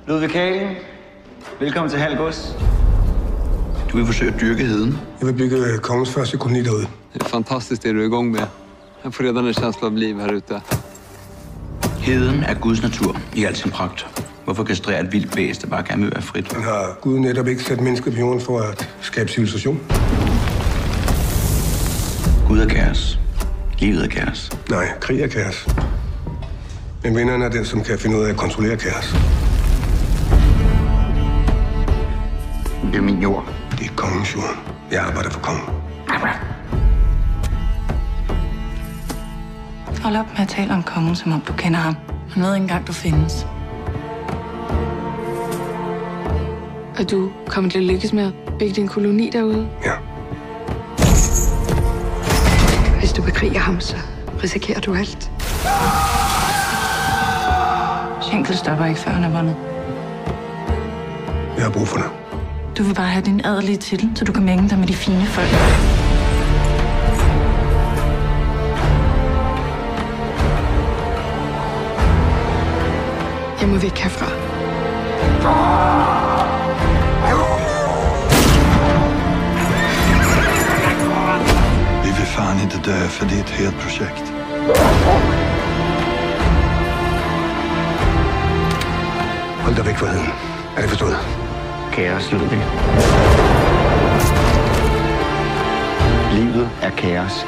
Ludvig Kalen, velkommen til Halgås. Du vil forsøge at dyrke heden. Jeg vil bygge kongens første koloni derude. Det er fantastisk, det du er i gang med. Jeg får redan en känsla av liv her ute. Heden er Guds natur i al sin pragt. Hvorfor kastrere et vildt bæst, der bare gerne vil være frit? Man har Gud netop ikke sat mennesket på jorden for at skabe civilisation. Gud er kaos. Livet er kaos. Nej, krig er kaos. Men vinderen er den, som kan finde ud af at kontrollere kaos. Det er min jord. Det er kongens jord. Jeg arbejder for kongen. Hold op med at tale om kongen, som om du kender ham. Han ved ikke engang, du findes. Og du kommer til at lykkes med at bygge din koloni derude? Ja. Hvis du bekriger ham, så risikerer du alt. Schenkel stopper ikke, før han er vundet. Jeg har brug for dig. Du vil bare have din adelige titel, så du kan mænge dig med de fine folk. Jeg må væk herfra. Vi vil fan inte dö för det är ett helt projekt. Hold dig væk fra heden. Er det forstået? Kaos, Ludvig. Livet er kaos.